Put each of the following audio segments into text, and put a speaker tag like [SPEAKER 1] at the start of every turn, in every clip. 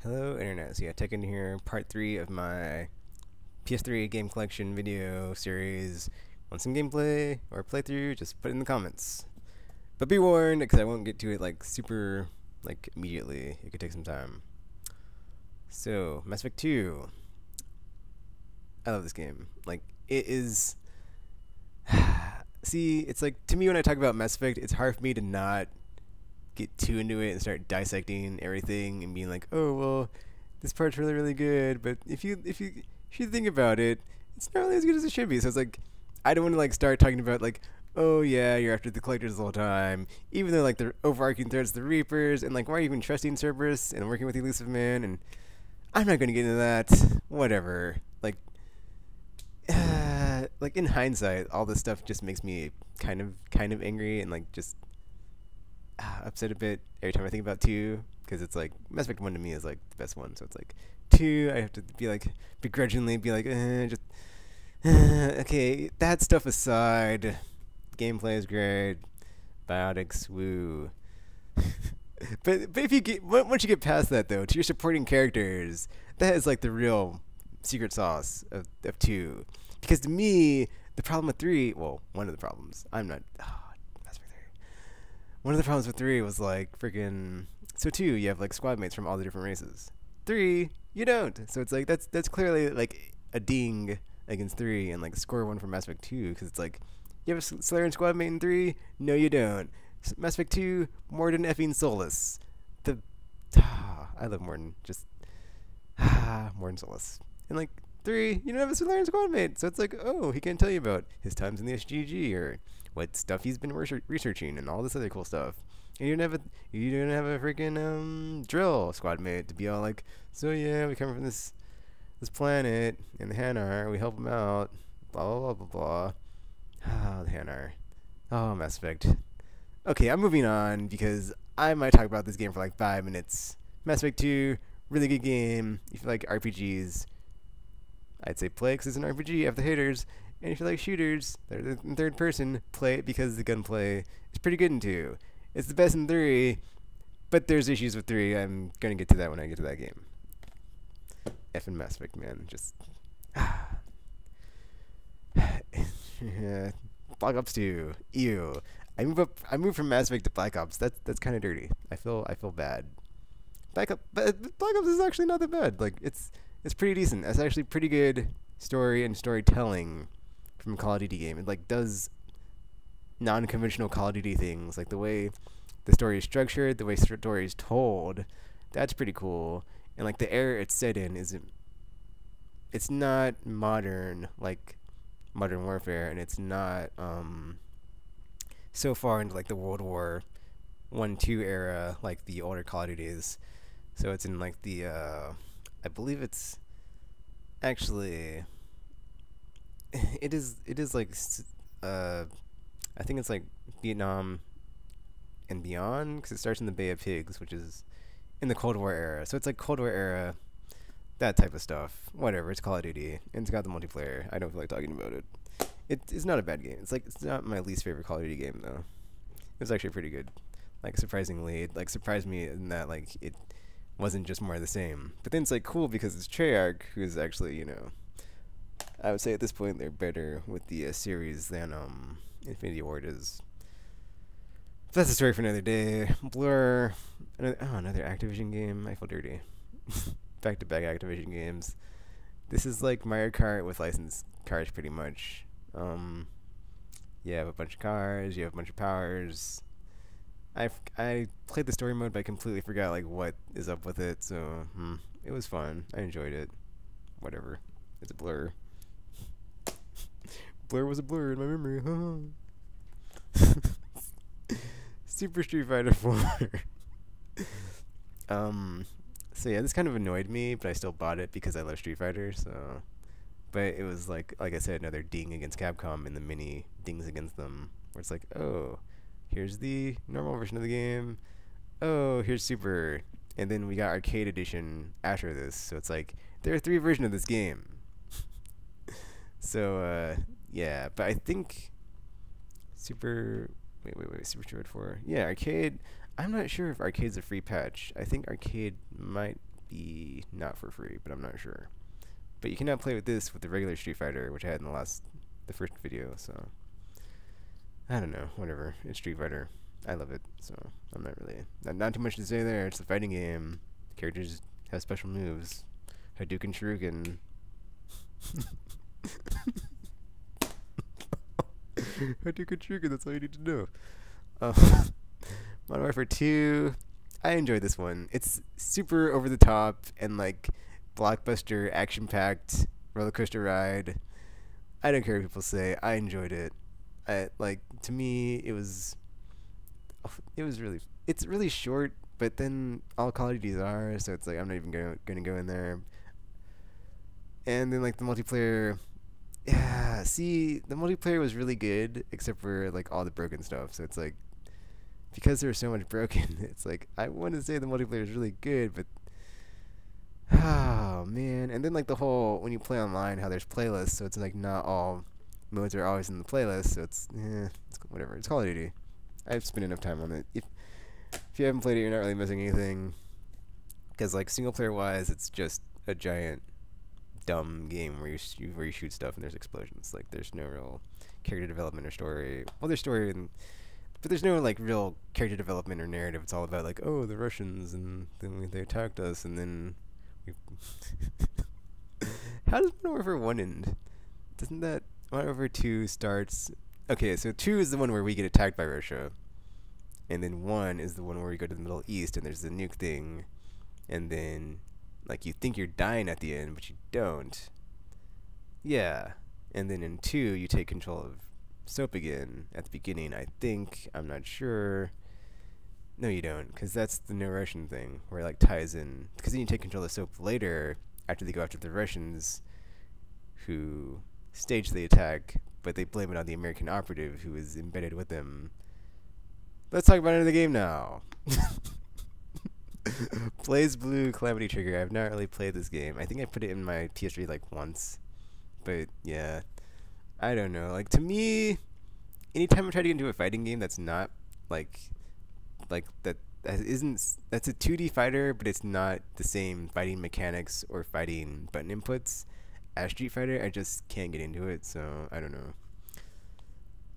[SPEAKER 1] Hello Internet, so yeah, Tech in here, part 3 of my PS3 game collection video series. Want some gameplay or playthrough, just put it in the comments. But be warned, because I won't get to it like super, like immediately, it could take some time. So, Mass Effect 2, I love this game. Like, it is, see, it's like, to me when I talk about Mass Effect, it's hard for me to not get too into it and start dissecting everything and being like, oh well, this part's really really good, but if you think about it, it's not really as good as it should be. So it's like I don't want to like start talking about like, oh yeah, you're after the collectors the whole time, even though like the overarching threads, the Reapers, and like why are you even trusting Cerberus and working with the Elusive Man, and I'm not gonna get into that. Whatever. Like in hindsight, all this stuff just makes me kind of angry and like just upset a bit every time I think about 2, because it's like Mass Effect 1 to me is like the best one, so it's like 2 I have to be like begrudgingly be like just okay, that stuff aside, gameplay is great, biotics woo. But if you get once you get past that though, to your supporting characters, that is like the real secret sauce of 2, because to me the problem with 3, well, one of the problems, I'm not one of the problems with 3 was like freaking. So 2, you have like squad mates from all the different races. 3, you don't. So it's like that's clearly like a ding against 3 and like score 1 for Mass Effect 2, because it's like you have a Solarian squad mate in 3. No, you don't. Mass Effect 2, Morden effing Solus. The I love Morden. Just Morden Solus. And like 3, you don't have a Solarian squad mate, so it's like, oh, he can't tell you about his times in the SGG or what stuff he's been researching and all this other cool stuff. And you don't have a freaking drill squad mate to be all like, so yeah, we come from this planet in the Hanar, we help him out, blah blah blah blah blah. Ah, the Hanar. Oh, Mass Effect. Okay, I'm moving on because I might talk about this game for like 5 minutes. Mass Effect 2, really good game. If you like RPGs, I'd say play because it's an RPG. Have the haters. And if you like shooters that are in third person, play it because the gunplay is pretty good in 2. It's the best in 3, but there's issues with 3. I'm going to get to that when I get to that game. Effing Mass Effect, man. Just. Black Ops 2. Ew. I move from Mass Effect to Black Ops. That's kind of dirty. I feel bad. Black Ops is actually not that bad. Like it's pretty decent. It's actually pretty good story and storytelling from a Call of Duty game. It like does non-conventional Call of Duty things, like the way the story is structured, the way the story is told. That's pretty cool. And like the era it's set in it's not modern like Modern Warfare, and it's not so far into like the World War 1-2 era like the older Call of Duty is. So it's in like the I believe it's actually it is like I think it's like Vietnam and beyond, because it starts in the Bay of Pigs, which is in the Cold War era. So it's like Cold War era, that type of stuff. Whatever, it's Call of Duty and it's got the multiplayer. I don't feel like talking about it. It's not a bad game. It's not my least favorite Call of Duty game though. It was actually pretty good. Like surprisingly, it like surprised me in that like it wasn't just more of the same. But then it's like cool because it's Treyarch, who's actually, you know, I would say at this point they're better with the series than Infinity Ward is. But that's a story for another day. Blur, another Activision game. I feel dirty. Back to back Activision games. This is like Mario Kart with licensed cars, pretty much. You have a bunch of cars. You have a bunch of powers. I played the story mode, but I completely forgot like what is up with it. So it was fun. I enjoyed it. Whatever. It's a blur. Blur was a blur in my memory. Super Street Fighter 4. So yeah, this kind of annoyed me, but I still bought it because I love Street Fighter. So, but it was like I said, another ding against Capcom and the mini dings against them, where it's like, oh, here's the normal version of the game. Oh, here's Super, and then we got Arcade Edition after this. So it's like there are 3 versions of this game. So yeah, but I think Super. Wait. Super Street 4. Yeah, Arcade. I'm not sure if Arcade's a free patch. I think Arcade might be not for free, but I'm not sure. But you cannot play with this with the regular Street Fighter, which I had in the first video. So I don't know, whatever. It's Street Fighter. I love it, so I'm not really not too much to say there. It's a fighting game. Characters have special moves. Hadouken, Shuriken. Hadouken, Shuriken. That's all you need to know. Modern Warfare 2. I enjoyed this one. It's super over the top and like blockbuster, action-packed roller coaster ride. I don't care what people say. I enjoyed it. To me, it's really short, but then all Call of Duties are, so it's like I'm not even gonna go in there. And then like the multiplayer, yeah. See, the multiplayer was really good, except for like all the broken stuff. So it's like because there's so much broken, it's like I want to say the multiplayer is really good, but oh man. And then like the whole when you play online, how there's playlists, so it's like not all modes are always in the playlist. So it's whatever. It's Call of Duty. I've spent enough time on it. If you haven't played it, you're not really missing anything. Because like single player wise, it's just a giant dumb game where you shoot stuff and there's explosions. Like there's no real character development or story. Well, there's story, but there's no like real character development or narrative. It's all about like, oh, the Russians and then they attacked us and then we how does Modern Warfare 1 end? Doesn't that Modern Warfare 2 starts? Okay, so 2 is the one where we get attacked by Russia, and then 1 is the one where we go to the Middle East and there's the nuke thing, and then like you think you're dying at the end, but you don't. Yeah, and then in 2 you take control of Soap again at the beginning. I think, I'm not sure. No, you don't, because that's the no Russian thing where it like ties in. Because then you take control of Soap later after they go after the Russians, who stage the attack, but they blame it on the American operative who is embedded with them. Let's talk about it in the game now. Blaze Blue Calamity Trigger. I've not really played this game. I think I put it in my PS3 like once, but yeah, I don't know. Like to me, anytime I try to get into a fighting game that's not like that's a 2D fighter, but it's not the same fighting mechanics or fighting button inputs as Street Fighter, I just can't get into it, so I don't know.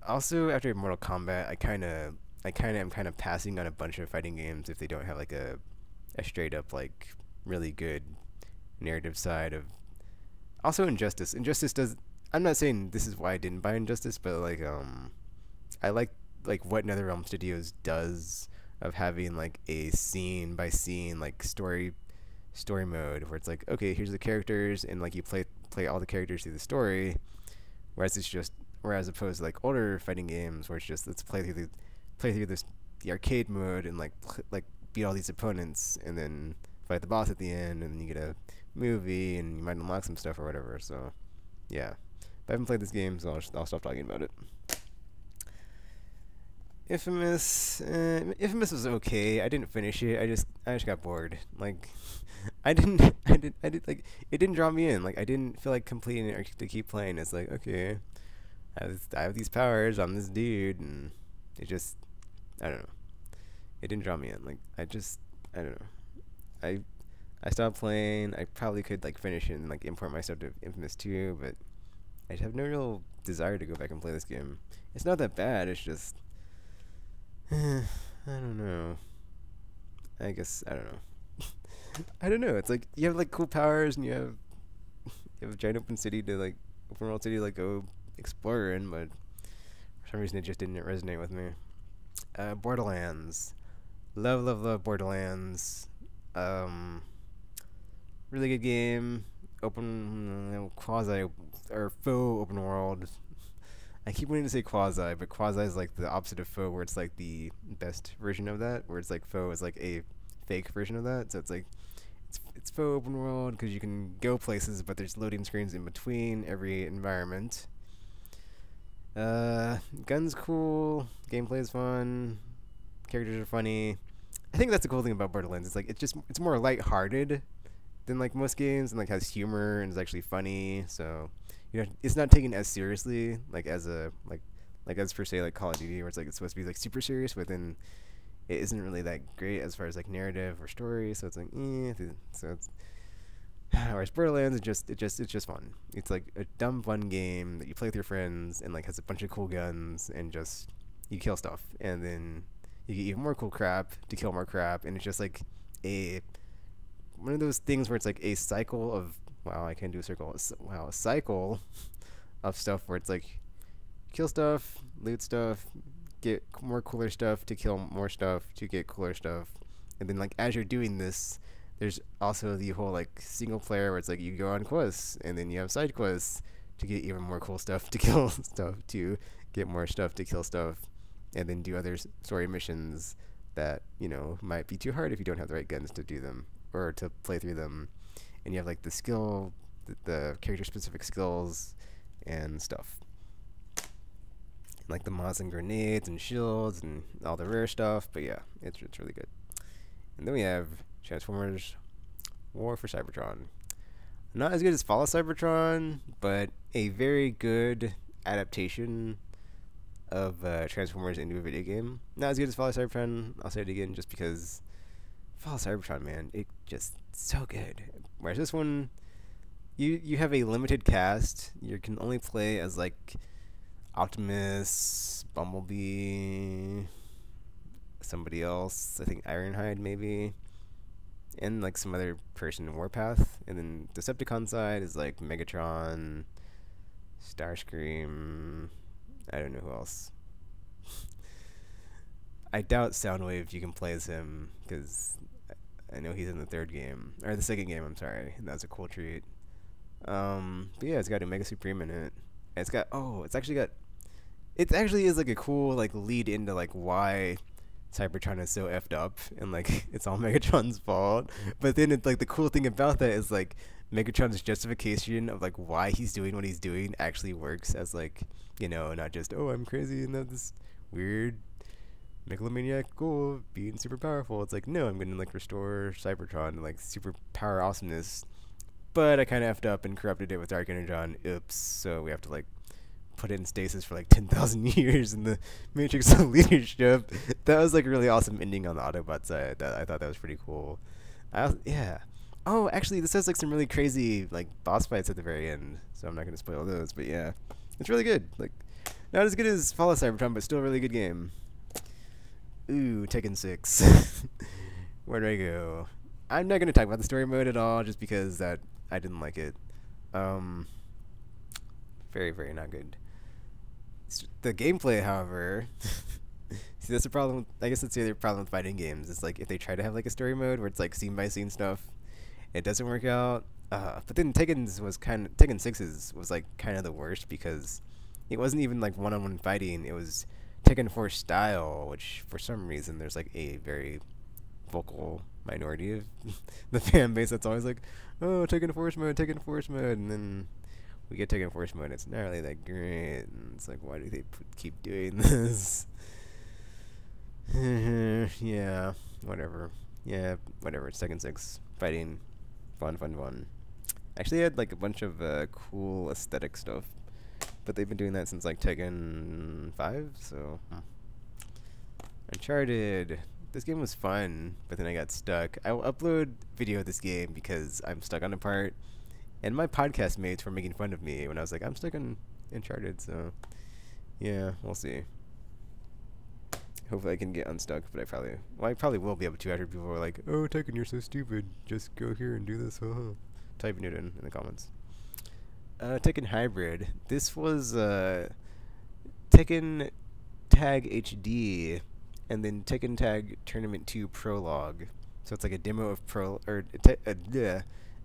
[SPEAKER 1] Also, after Mortal Kombat, I kind of am kind of passing on a bunch of fighting games if they don't have like a straight up like really good narrative side of. Also, Injustice. Injustice does. I'm not saying this is why I didn't buy Injustice, but like I like what NetherRealm Studios does of having like a scene by scene like story mode where it's like, okay, here's the characters and like you play all the characters through the story, whereas opposed to like older fighting games where it's just let's play through the arcade mode and like beat all these opponents and then fight the boss at the end and then you get a movie and you might unlock some stuff or whatever. So yeah, I haven't played this game, so I'll stop talking about it. Infamous was okay. I didn't finish it. I just got bored. Like I didn't like it didn't draw me in. Like I didn't feel like completing it or to keep playing. It's like, okay, I have these powers. I'm this dude, and it just I don't know. It didn't draw me in. Like I don't know. I stopped playing. I probably could like finish it and like import my stuff to Infamous 2, but I have no real desire to go back and play this game. It's not that bad. It's just I don't know. I guess I don't know. I don't know. It's like you have like cool powers and you have a giant open world city to like go explore in, but for some reason it just didn't resonate with me. Borderlands. Love Borderlands. Really good game. Open quasi or faux open world. I keep wanting to say quasi, but quasi is like the opposite of faux, where it's like the best version of that, where it's like faux is like a fake version of that. So it's like it's faux open world because you can go places, but there's loading screens in between every environment. Guns cool, gameplay is fun, characters are funny. I think that's the cool thing about Borderlands. It's like it's more lighthearted than like most games, and like has humor and is actually funny. So you know, it's not taken as seriously like as per se like Call of Duty, where it's like it's supposed to be like super serious, but then it isn't really that great as far as like narrative or story. So it's like, so it's whereas Borderlands, it's just fun. It's like a dumb fun game that you play with your friends and like has a bunch of cool guns and just you kill stuff and then you get even more cool crap to kill more crap and it's just like a one of those things where it's like a cycle of wow I can't do a circle wow a cycle of stuff where it's like kill stuff, loot stuff, get more cooler stuff to kill more stuff to get cooler stuff, and then like as you're doing this there's also the whole like single player where it's like you go on quests and then you have side quests to get even more cool stuff to kill stuff to get more stuff to kill stuff and then do other story missions that you know might be too hard if you don't have the right guns to do them or to play through them, and you have like the skill the character specific skills and stuff like the mods and grenades and shields and all the rare stuff. But yeah, it's really good. And then we have Transformers War for Cybertron. Not as good as Fall of Cybertron, but a very good adaptation of Transformers into a video game. Not as good as Fall of Cybertron, I'll say it again just because Fall of Cybertron, man, it just so good. Whereas this one, you have a limited cast. You can only play as like Optimus, Bumblebee, somebody else, I think Ironhide maybe, and like some other person in Warpath. And then Decepticon side is like Megatron, Starscream, I don't know who else. I doubt Soundwave you can play as him because I know he's in the third game, or the second game, I'm sorry, and that's a cool treat. But yeah, it's got Omega Supreme in it. And it's got, it actually is like a cool like lead into like why Cybertron is so effed up and like it's all Megatron's fault. But then it's like the cool thing about that is like Megatron's justification of like why he's doing what he's doing actually works as like, you know, not just oh I'm crazy and that this weird megalomaniac goal being super powerful. It's like no, I'm gonna like restore Cybertron to like super power awesomeness. But I kind of effed up and corrupted it with Dark Energon. Oops. So we have to like put it in stasis for like 10,000 years in the Matrix of Leadership. That was like a really awesome ending on the Autobot side. I thought that was pretty cool. Yeah. Oh, actually, this has like some really crazy like boss fights at the very end. So I'm not gonna spoil those. But yeah, it's really good. Like not as good as Fall of Cybertron, but still a really good game. Ooh, Tekken 6. Where do I go? I'm not gonna talk about the story mode at all, just because that I didn't like it. Very, very not good. The gameplay, however, see that's the problem. I guess that's the other problem with fighting games. It's like if they try to have like a story mode where it's like scene by scene stuff, it doesn't work out. But then Tekken 6's was like kind of the worst because it wasn't even like one-on-one fighting. It was Tekken 4 style, which for some reason there's like a very vocal minority of the fan base that's always like, oh, Tekken Force mode, and then we get Tekken Force mode, it's not really that great, and it's like, why do they keep doing this? Yeah, whatever. Yeah, whatever, it's Tekken 6, fighting, fun. Actually, I had like a bunch of cool aesthetic stuff, but they've been doing that since like Tekken 5, so... Uncharted. This game was fun, but then I got stuck. I will upload video of this game because I'm stuck on a part, and my podcast mates were making fun of me when I was like, I'm stuck on Uncharted, so yeah, we'll see. Hopefully I can get unstuck, but I probably will be able to after people are like, oh, Tekken, you're so stupid. Just go here and do this. Typing it in the comments. Tekken Hybrid. This was Tekken Tag HD, and then Tekken Tag Tournament 2 Prologue. So it's like a demo of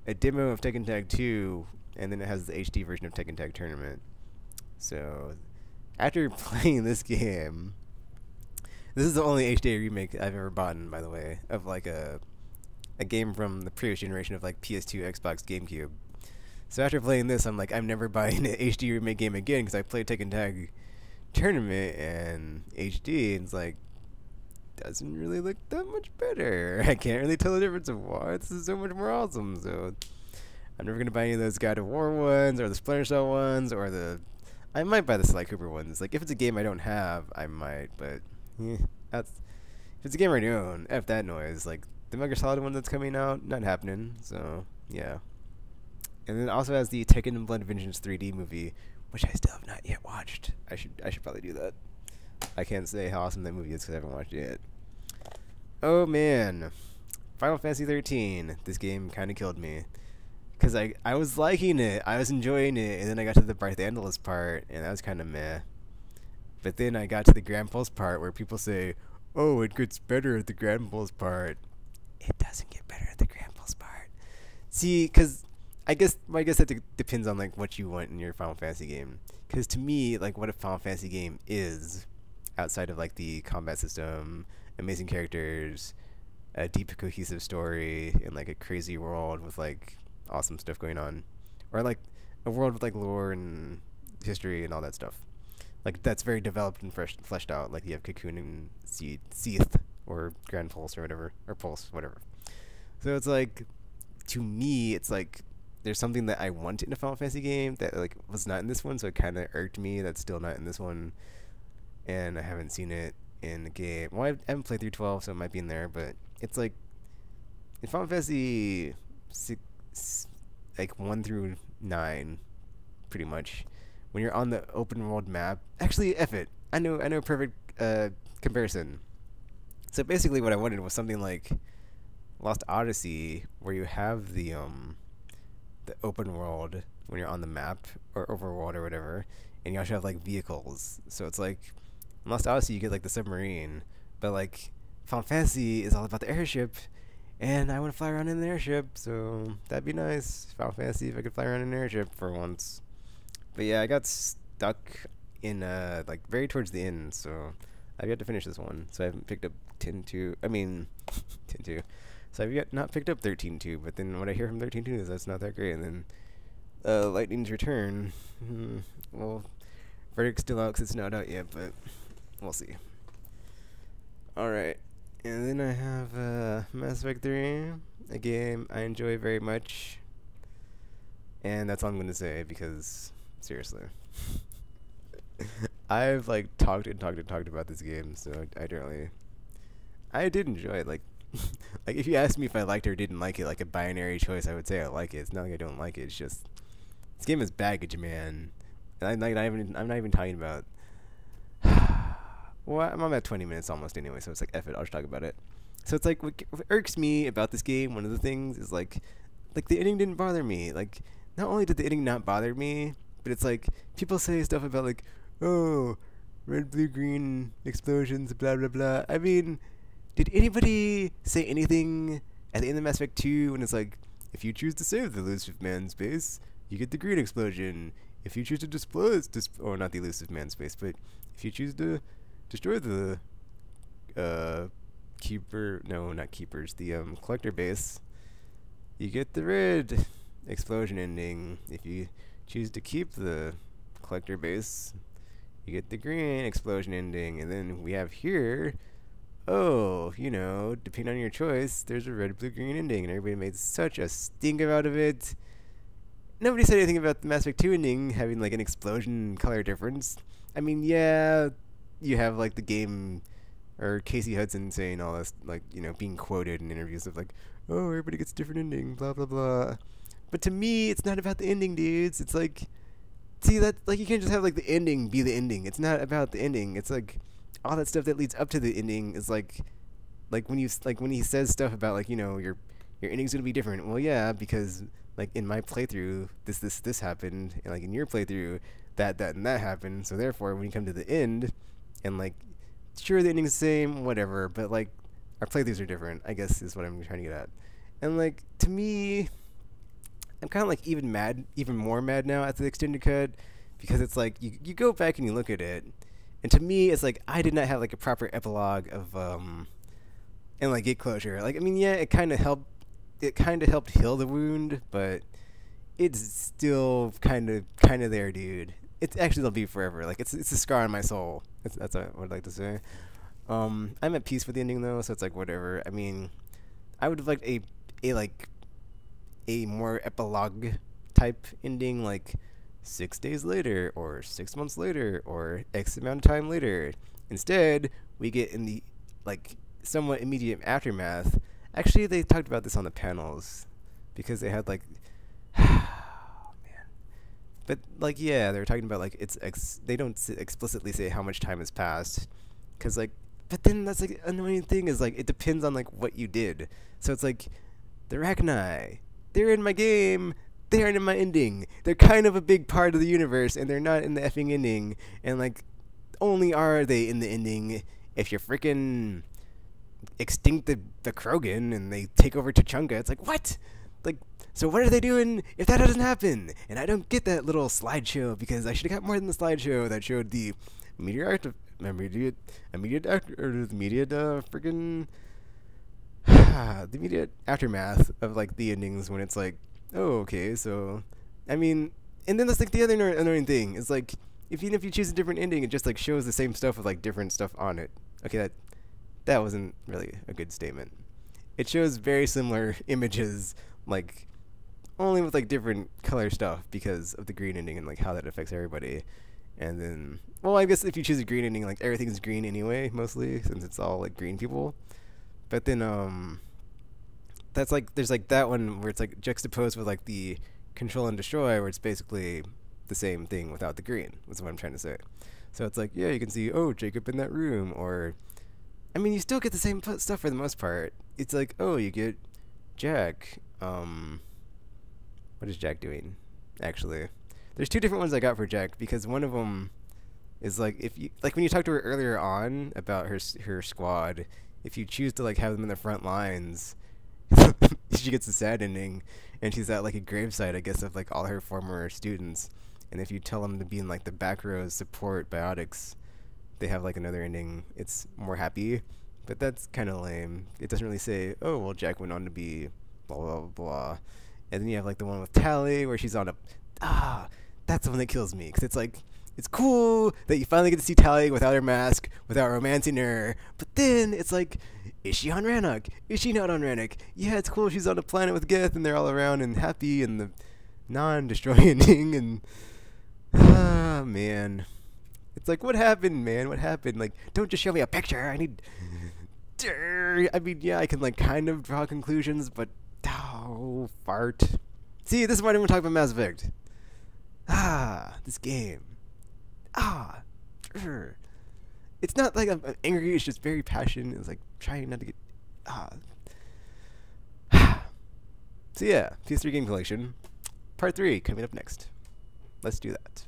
[SPEAKER 1] a demo of Tekken Tag 2, and then it has the HD version of Tekken Tag Tournament. So after playing this game, this is the only HD remake I've ever bought, by the way, of like a game from the previous generation of like PS2, Xbox, GameCube. So after playing this, I'm like, I'm never buying an HD remake game again because I played Tekken Tag Tournament and HD, and it's like, doesn't really look that much better. I can't really tell the difference of why this is so much more awesome. So I'm never gonna buy any of those God of War ones or the Splinter Cell ones or I might buy the Sly Cooper ones. Like if it's a game I don't have, I might. But yeah, If it's a game I already own, F that noise. Like, the Metal Gear Solid one that's coming out, not happening. So, yeah. And then it also has the Tekken and Blood Vengeance 3D movie, which I still have not yet watched. I should probably do that. I can't say how awesome that movie is because I haven't watched it yet. Oh man, Final Fantasy 13. This game kind of killed me because I was liking it, I was enjoying it, and then I got to the Barthandelus part, and that was kind of meh. But then I got to the Grand Pulse part where people say, "Oh, it gets better at the Grand Pulse part." It doesn't get better at the Grand Pulse part. See, because I guess that depends on like what you want in your Final Fantasy game. Because to me, like what a Final Fantasy game is, outside of like the combat system, amazing characters, a deep cohesive story, and like a crazy world with like awesome stuff going on, or like a world with like lore and history and all that stuff. Like that's very developed and fleshed out. Like you have Cocoon and Seath or Grand Pulse or whatever, or Pulse, whatever. So it's like, to me, it's like there's something that I want in a Final Fantasy game that like was not in this one, so it kind of irked me. That's still not in this one, and I haven't seen it in the game. Well, I haven't played through 12, so it might be in there. But it's like in Final Fantasy 6, like 1 through 9, pretty much. When you're on the open world map, actually, F it. I know a perfect comparison. So basically, what I wanted was something like Lost Odyssey, where you have the open world when you're on the map or overworld or whatever, and you also have like vehicles. So it's like in Lost Odyssey you get like the submarine, but like Final Fantasy is all about the airship, and I want to fly around in an airship, so that'd be nice. Final Fantasy, if I could fly around in an airship for once. But yeah, I got stuck in like very towards the end, so I've yet to finish this one. So I haven't picked up 10-2. I mean 10-2. So I've yet not picked up 13-2, but then what I hear from 13-2 is that's not that great. And then Lightning's Return. Well, verdict's still out because it's not out yet, but we'll see. Alright. And then I have Mass Effect 3, a game I enjoy very much. And that's all I'm going to say because, seriously. I've like talked about this game, so I did enjoy it. Like, like if you asked me if I liked it or didn't like it, like a binary choice, I would say I like it. It's not like I don't like it. It's just this game is baggage, man. And I'm not even talking about. Well, I'm at 20 minutes almost anyway, so it's like F it. I'll just talk about it. So it's like what irks me about this game. One of the things is like the ending didn't bother me. Like, not only did the ending not bother me, but it's like people say stuff about like, oh, red, blue, green explosions, blah blah blah. I mean, did anybody say anything at the end of Mass Effect 2 when it's like, if you choose to save the elusive man space, you get the green explosion. If you choose to or not the elusive man space, but if you choose to destroy the collector base, you get the red explosion ending. If you choose to keep the collector base, you get the green explosion ending. And then we have here, oh, depending on your choice, there's a red, blue, green ending, and everybody made such a stink out of it. Nobody said anything about the Mass Effect 2 ending having like an explosion color difference. I mean, yeah, you have like the game or Casey Hudson saying all this, like, being quoted in interviews of like, oh, everybody gets a different ending, blah blah blah. But to me, it's not about the ending, dudes. It's like, see, that like you can't just have like the ending be the ending. It's not about the ending. It's like all that stuff that leads up to the ending is like when he says stuff about like, your ending's gonna be different. Well, yeah, because like in my playthrough, this happened, and like in your playthrough, that and that happened. So therefore, when you come to the end, and like, sure, the ending's the same, whatever, but like our playthroughs are different, I guess is what I'm trying to get at. And like, to me, I'm kind of like even more mad now at the extended cut, because it's like you go back and you look at it, and to me it's like I did not have like a proper epilogue of and like get closure. Like, I mean, yeah, it kind of helped heal the wound, but it's still kind of there, dude. It's actually, it'll be forever. Like, it's a scar on my soul. That's what I'd like to say. I'm at peace with the ending though, so it's like whatever. I mean, I would have liked a more epilogue type ending, like 6 days later or 6 months later or X amount of time later. Instead, we get in the like somewhat immediate aftermath. Actually, they talked about this on the panels because they had like, but like yeah, they were talking about like they don't explicitly say how much time has passed, because like, but then that's like annoying thing is like it depends on like what you did. So it's like the Rachni, they're in my game. They aren't in my ending. They're kind of a big part of the universe, and they're not in the effing ending. And like, only are they in the ending if you're freaking extinct the Krogan and they take over Tachunga. It's like, what? Like, so what are they doing if that doesn't happen? And I don't get that little slideshow, because I should have got more than the slideshow that showed the immediate the immediate aftermath of like the endings, when it's like, oh, okay, so I mean, and then that's like the other annoying thing is like, even if you choose a different ending, it just like shows the same stuff with like different stuff on it. Okay, that wasn't really a good statement. It shows very similar images, like only with like different color stuff because of the green ending and like how that affects everybody. And then, well, I guess if you choose a green ending, like everything's green anyway, mostly, since it's all like green people. But then that's like, there's like that one where it's like juxtaposed with like the control and destroy, where it's basically the same thing without the green, is what I'm trying to say. So it's like, yeah, you can see, oh, Jacob in that room, or I mean, you still get the same stuff for the most part. It's like, oh, you get Jack. What is Jack doing? Actually, there's two different ones I got for Jack, because one of them is like, if you like when you talked to her earlier on about her squad, if you choose to like have them in the front lines, she gets a sad ending, and she's at like a gravesite, I guess, of like all her former students. And if you tell them to be in like the back rows support biotics, they have like another ending. It's more happy, but that's kind of lame. It doesn't really say, oh, well, Jack went on to be blah blah blah blah. And then you have like the one with Tally, where she's on a that's the one that kills me, because it's like, it's cool that you finally get to see Tally without her mask, without romancing her, but then it's like, is she on Rannoch? Is she not on Rannoch? Yeah, it's cool she's on a planet with Geth and they're all around and happy, and the non-destroy ending, and man. It's like, what happened, man? What happened? Like, don't just show me a picture. I need... I mean, yeah, I can, like, kind of draw conclusions, but... Oh, fart. See, this is why I didn't want to talk about Mass Effect. This game. It's not like I'm angry, it's just very passionate. It's like, trying not to get... So yeah, PS3 game collection. Part 3 coming up next. Let's do that.